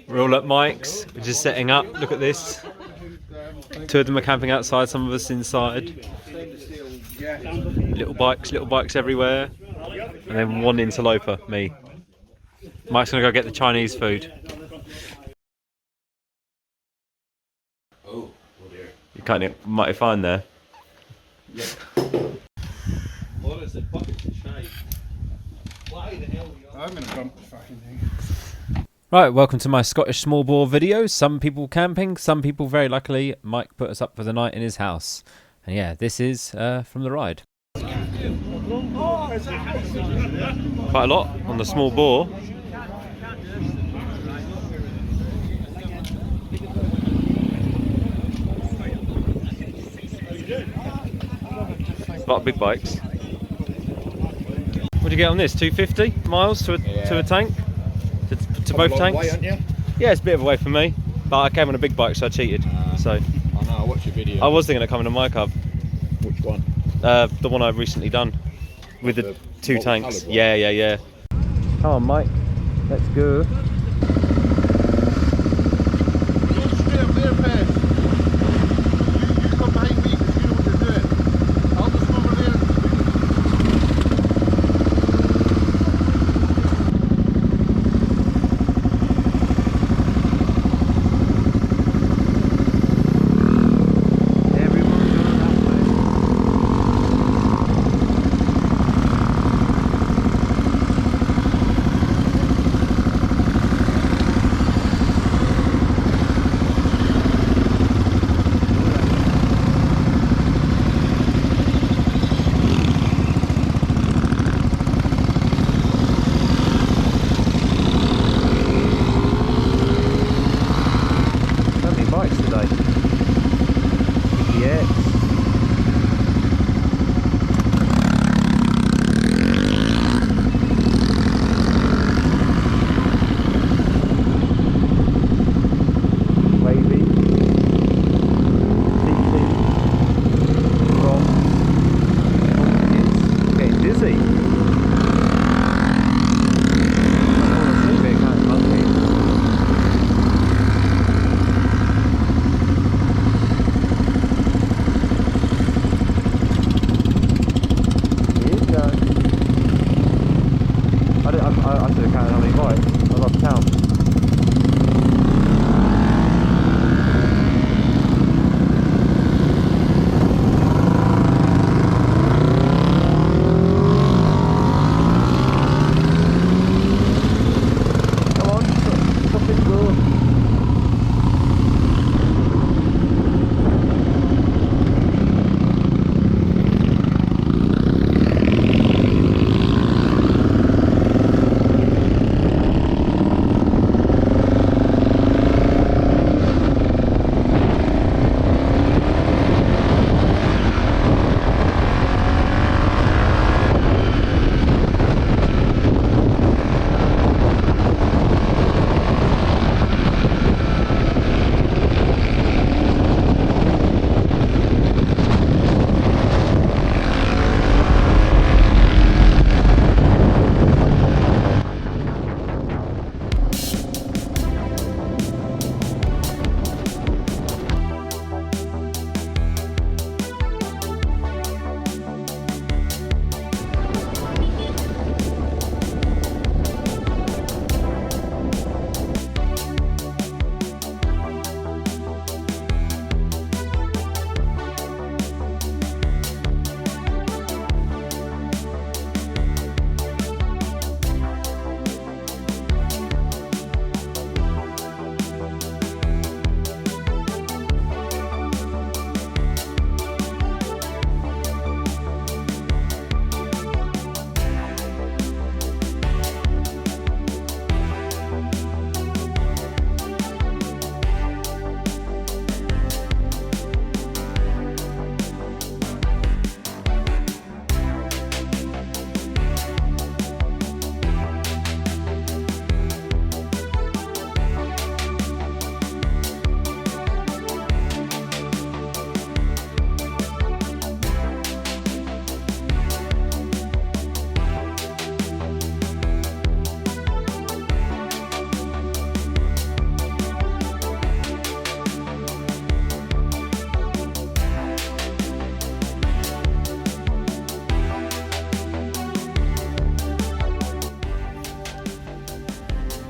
We're all at Mike's. We're just setting up. Look at this. Two of them are camping outside, some of us inside. Little bikes everywhere. And then one interloper, me. Mike's gonna go get the Chinese food. Oh dear. You can't mighty fine there. Yeah. What is it? Bucket to shave. Why the hell are you? I'm gonna bump the fucking thing. Right, welcome to my Scottish small bore video. Some people camping, some people very luckily. Mike put us up for the night in his house. And yeah, this is from the ride. Quite a lot on the small bore. A lot of big bikes. What do you get on this? 250 miles to a tank? To both tanks? Way, aren't you? Yeah, it's a bit of a way for me. But I came on a big bike, so I cheated. So I know, I watched your video. I was thinking of coming to my cub. Which one? The one I've recently done. With the two tanks. Yeah. Come on, Mike. Let's go.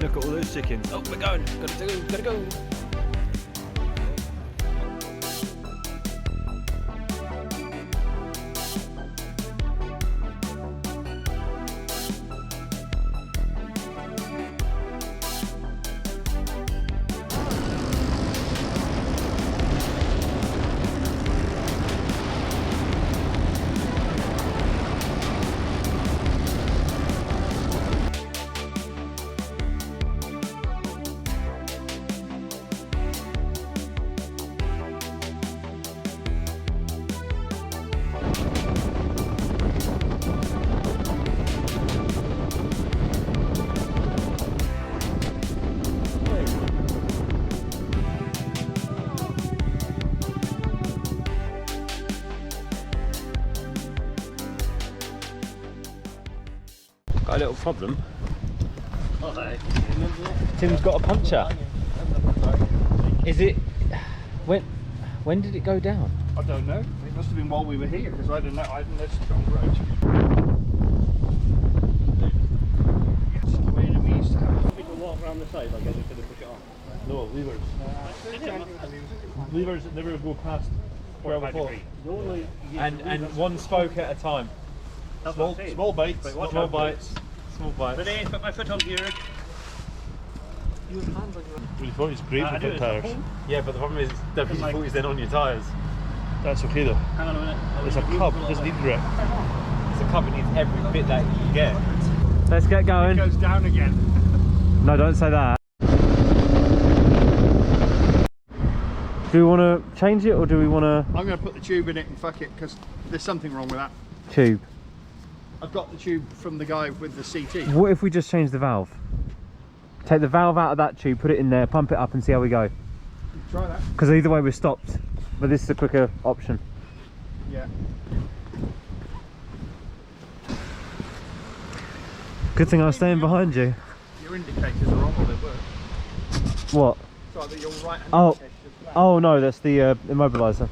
Look at all those chickens. Oh, we're going. Gotta go. Got a little problem. Tim's got a puncture. Is it? When did it go down? I don't know. It must have been while we were here because I didn't know. I didn't know it's on the road. It's the way that we used to have. We can walk around the side, I guess, until they push it on. No, levers. Levers that never go past 12 And one spoke at a time. Small bites. Small bites. Small bites. Renee, put my foot on here. We thought it's great for foot tyres. Yeah, but the problem is definitely 40s then on your tyres. That's okay though. Hang on a minute. It's a cub, it doesn't need grip. It's a cup, it needs every bit that you can get. Let's get going. It goes down again. No, don't say that. Do we want to change it or do we want to... I'm going to put the tube in it and fuck it because there's something wrong with that. Tube. I've got the tube from the guy with the CT. What if we just change the valve? Take the valve out of that tube, put it in there, pump it up and see how we go. Try that. Because either way we're stopped, but this is a quicker option. Yeah. Good thing I was staying behind you. Your indicators are on, or they were. What? So that your right hand Oh, indicator is flat. oh no, that's the immobiliser.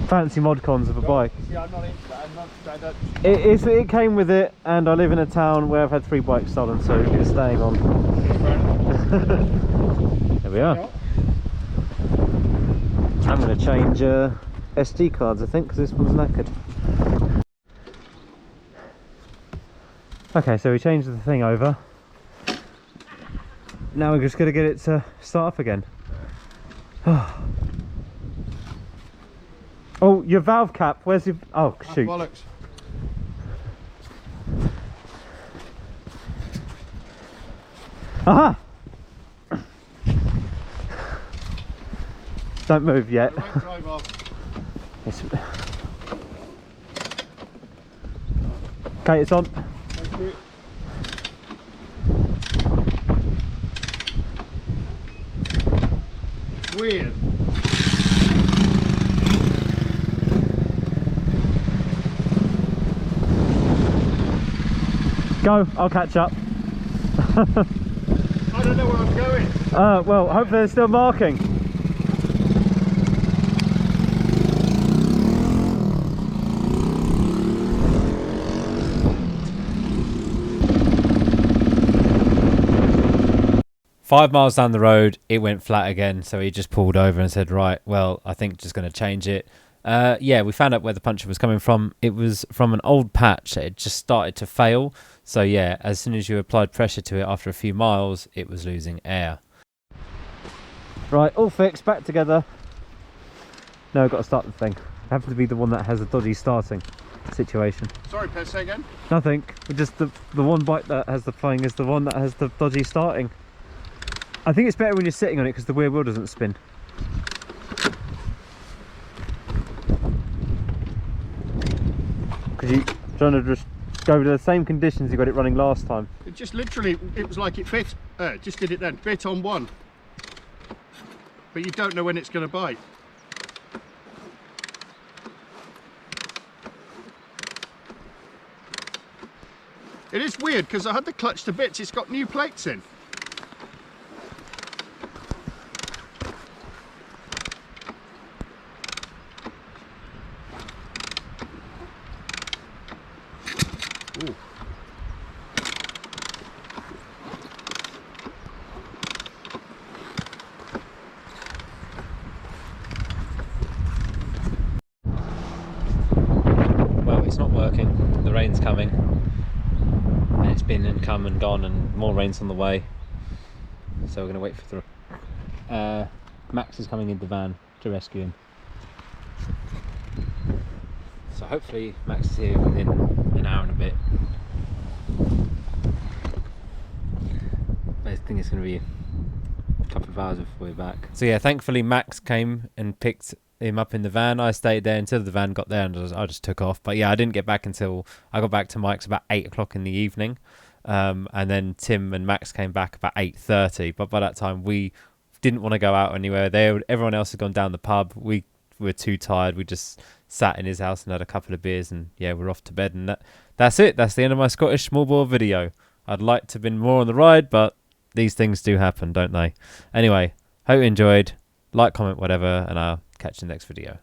Fancy mod cons of a bike. See, I'm not into that. I don't. It came with it, and I live in a town where I've had 3 bikes stolen, so it's staying on. There we are. I'm going to change SD cards, I think, because this one's knackered. Okay, so we changed the thing over. Now we're just going to get it to start up again. Oh, your valve cap, where's your... Oh, shoot. Bollocks. Aha! Don't move yet. I won't drive off. Okay, it's on. Thank you. It's weird. Go, I'll catch up. I don't know where I'm going. Well, hopefully they're still marking. Five miles down the road, it went flat again, so he just pulled over and said, right, well, I think just going to change it. Yeah, we found out where the puncture was coming from. It was from an old patch. It just started to fail. So yeah, as soon as you applied pressure to it after a few miles, it was losing air. Right, all fixed, back together. No, got to start the thing. It happens to be the one that has a dodgy starting situation. Sorry, Per, say again? Nothing. Just the one bike that has the thing is the one that has the dodgy starting. I think it's better when you're sitting on it because the rear wheel doesn't spin. Because you're trying to just go to the same conditions you got it running last time. It just literally, it was like it fit. Just did it then. Bit on one. But you don't know when it's going to bite. It is weird because I had the clutch to bits. It's got new plates in. come and gone, and more rain's on the way. So we're going to wait for the... Max is coming in the van to rescue him. So hopefully Max is here within an hour and a bit. But I think it's going to be a couple of hours before we're back. So yeah, thankfully Max came and picked him up in the van. I stayed there until the van got there, and I just took off. But yeah, I didn't get back until I got back to Mike's about 8 o'clock in the evening. And then Tim and Max came back about 8:30. But by that time we didn't want to go out anywhere. Everyone else had gone down the pub. We were too tired. We just sat in his house and had a couple of beers, and yeah, we're off to bed. And that's it. That's the end of my Scottish small bore video. I'd like to have been more on the ride, but these things do happen, don't they? Anyway, hope you enjoyed. Like, comment, whatever, and I'll catch you in the next video.